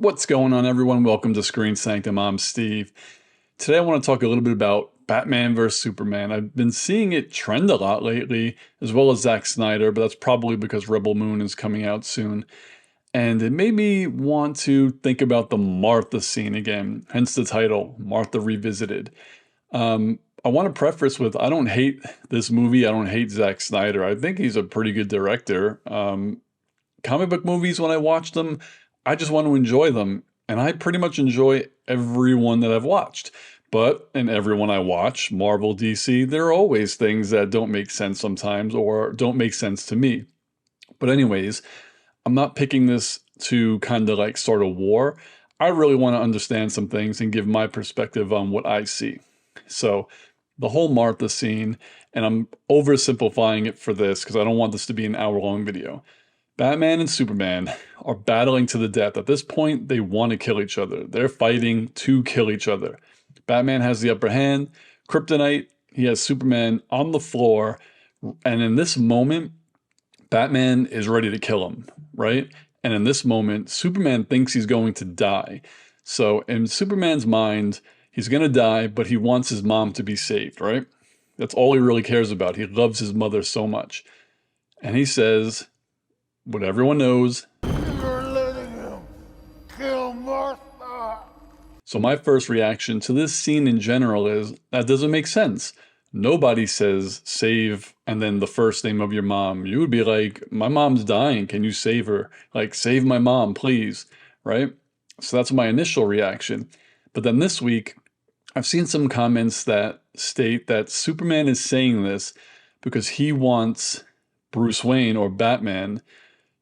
What's going on, everyone? Welcome to Screen Sanctum. I'm Steve. Today I want to talk a little bit about Batman vs. Superman. I've been seeing it trend a lot lately, as well as Zack Snyder, but that's probably because Rebel Moon is coming out soon. And it made me want to think about the Martha scene again, hence the title, Martha Revisited. I want to preface with, I don't hate this movie. I don't hate Zack Snyder. I think he's a pretty good director. Comic book movies, when I watch them, I just want to enjoy them. And I pretty much enjoy every one that I've watched. But in every one I watch, Marvel, DC, there are always things that don't make sense sometimes or don't make sense to me. But anyways, I'm not picking this to kind of like start a war. I really want to understand some things and give my perspective on what I see. So the whole Martha scene, and I'm oversimplifying it for this because I don't want this to be an hour-long video. Batman and Superman are battling to the death. At this point, they want to kill each other. They're fighting to kill each other. Batman has the upper hand. Kryptonite, he has Superman on the floor. And in this moment, Batman is ready to kill him, right? And in this moment, Superman thinks he's going to die. So in Superman's mind, he's going to die, but he wants his mom to be saved, right? That's all he really cares about. He loves his mother so much. And he says what everyone knows. You're letting him kill Martha. So my first reaction to this scene in general is, that doesn't make sense. Nobody says save and then the first name of your mom. You would be like, my mom's dying. Can you save her? Like, save my mom, please. Right? So that's my initial reaction. But then this week, I've seen some comments that state that Superman is saying this because he wants Bruce Wayne or Batman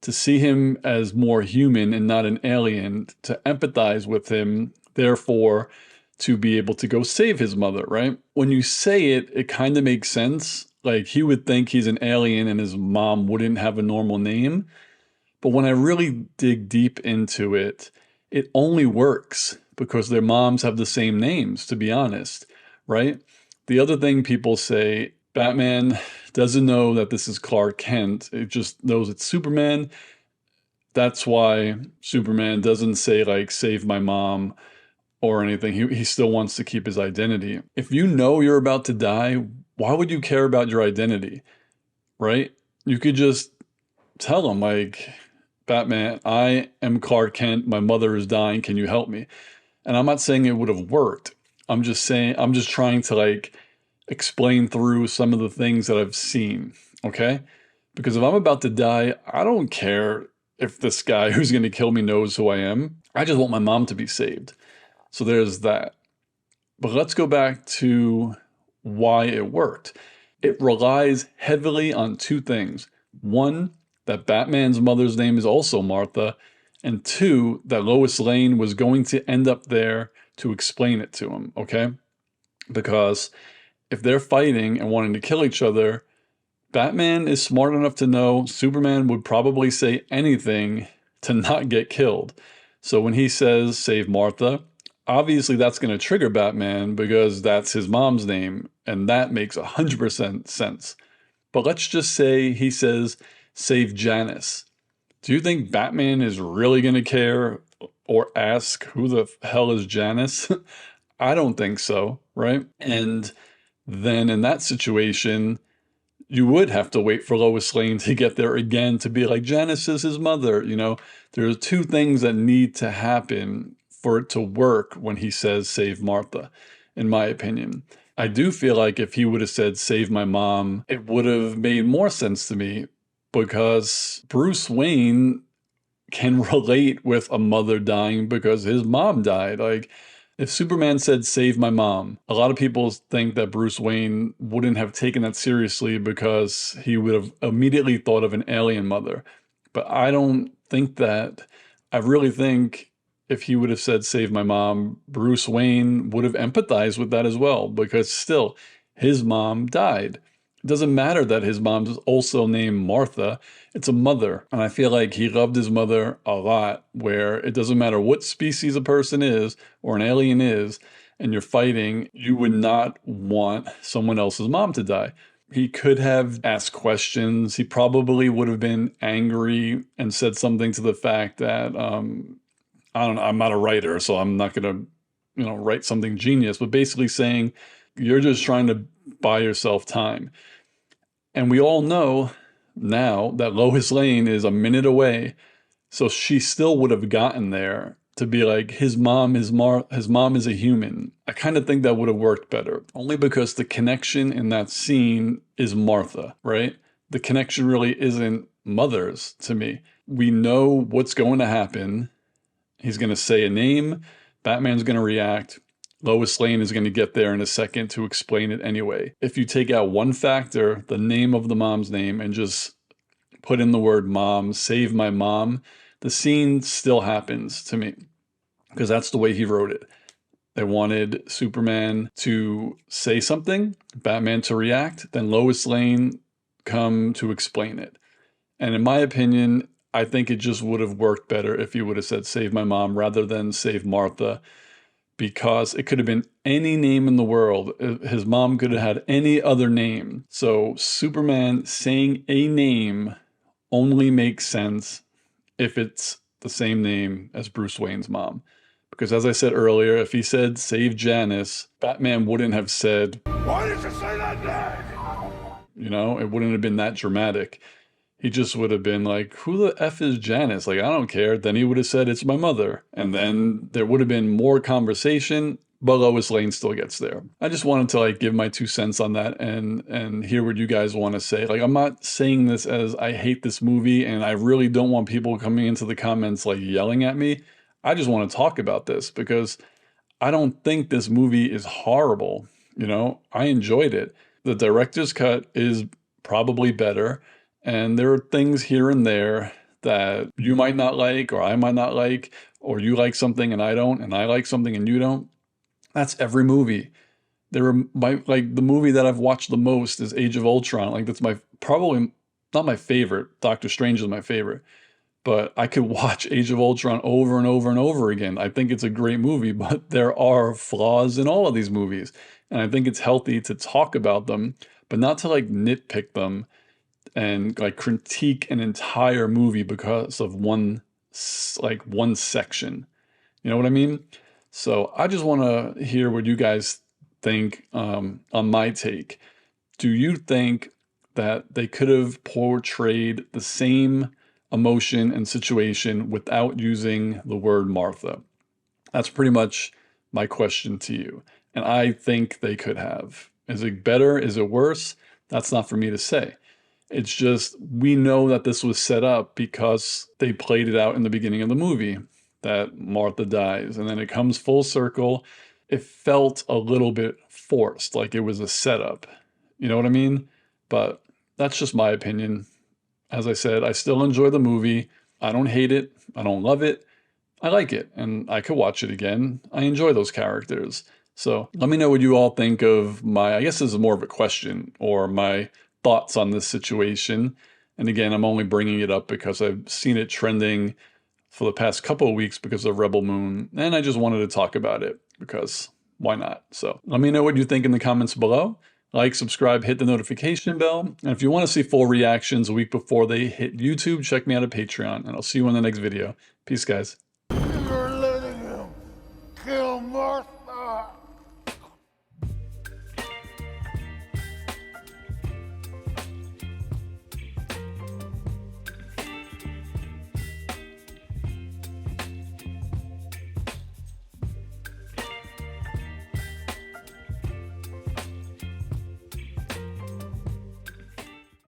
to see him as more human and not an alien, to empathize with him, therefore to be able to go save his mother, right? When you say it, it kind of makes sense. Like, he would think he's an alien and his mom wouldn't have a normal name. But when I really dig deep into it, it only works because their moms have the same names, to be honest, right? The other thing people say, Batman doesn't know that this is Clark Kent. It just knows it's Superman. That's why Superman doesn't say, like, save my mom or anything. He still wants to keep his identity. If you know you're about to die, why would you care about your identity, right? You could just tell him, like, Batman, I am Clark Kent. My mother is dying. Can you help me? And I'm not saying it would have worked. I'm just trying to, like, explain through some of the things that I've seen, okay? Because if I'm about to die, I don't care if this guy who's going to kill me knows who I am. I just want my mom to be saved. So there's that. But let's go back to why it worked. It relies heavily on two things. One, that Batman's mother's name is also Martha. And two, that Lois Lane was going to end up there to explain it to him, okay? Because if they're fighting and wanting to kill each other, Batman is smart enough to know Superman would probably say anything to not get killed. So when he says, save Martha, obviously that's going to trigger Batman because that's his mom's name, and that makes 100% sense. But let's just say he says, save Janice. Do you think Batman is really going to care or ask who the hell is Janice? I don't think so, right? And then in that situation, you would have to wait for Lois Lane to get there again to be like, Janice is his mother. You know, there are two things that need to happen for it to work when he says save Martha, in my opinion. I do feel like if he would have said save my mom, it would have made more sense to me because Bruce Wayne can relate with a mother dying because his mom died. Like, if Superman said, save my mom, a lot of people think that Bruce Wayne wouldn't have taken that seriously because he would have immediately thought of an alien mother. But I don't think that. I really think if he would have said, save my mom, Bruce Wayne would have empathized with that as well, because still, his mom died. It doesn't matter that his mom is also named Martha. It's a mother. And I feel like he loved his mother a lot, where it doesn't matter what species a person is or an alien is, and you're fighting, you would not want someone else's mom to die. He could have asked questions. He probably would have been angry and said something to the fact that, I don't know, I'm not a writer, so I'm not gonna, write something genius, but basically saying you're just trying to buy yourself time. And we all know now that Lois Lane is a minute away, so she still would have gotten there to be like his mom is a human. I kind of think that would have worked better, only because the connection in that scene is Martha, right? The connection really isn't Mother's to me. We know what's going to happen. He's going to say a name, Batman's going to react. Lois Lane is going to get there in a second to explain it anyway. If you take out one factor, the name of the mom's name, and just put in the word mom, save my mom, the scene still happens to me because that's the way he wrote it. They wanted Superman to say something, Batman to react, then Lois Lane come to explain it. And in my opinion, I think it just would have worked better if he would have said save my mom rather than save Martha, because it could have been any name in the world. His mom could have had any other name. So Superman saying a name only makes sense if it's the same name as Bruce Wayne's mom. Because as I said earlier, if he said save Janice, Batman wouldn't have said, Why did you say that name? It wouldn't have been that dramatic. He just would have been like, who the F is Janice? Like, I don't care. Then he would have said, it's my mother. And then there would have been more conversation, but Lois Lane still gets there. I just wanted to like give my 2 cents on that and hear what you guys want to say. Like, I'm not saying this as I hate this movie and I really don't want people coming into the comments like yelling at me. I just want to talk about this because I don't think this movie is horrible. I enjoyed it. The director's cut is probably better. And there are things here and there that you might not like, or I might not like, or you like something and I don't, and I like something and you don't. That's every movie. Like the movie that I've watched the most is Age of Ultron. Like that's probably not my favorite. Doctor Strange is my favorite. But I could watch Age of Ultron over and over and over again. I think it's a great movie, but there are flaws in all of these movies. And I think it's healthy to talk about them, but not to like nitpick them and like critique an entire movie because of one section. You know what I mean? So I just want to hear what you guys think on my take. Do you think that they could have portrayed the same emotion and situation without using the word Martha? That's pretty much my question to you. And I think they could have. Is it better? Is it worse? That's not for me to say. It's just, we know that this was set up because they played it out in the beginning of the movie, that Martha dies, and then it comes full circle. It felt a little bit forced, like it was a setup. You know what I mean? But that's just my opinion. As I said, I still enjoy the movie. I don't hate it. I don't love it. I like it, and I could watch it again. I enjoy those characters. So let me know what you all think of I guess this is more of a question, or my thoughts on this situation. And again, I'm only bringing it up because I've seen it trending for the past couple of weeks because of Rebel Moon, and I just wanted to talk about it because why not? So let me know what you think in the comments below. Like, subscribe, hit the notification bell, and if you want to see full reactions a week before they hit YouTube, check me out at Patreon, and I'll see you in the next video. Peace, guys. You're letting him kill Martha.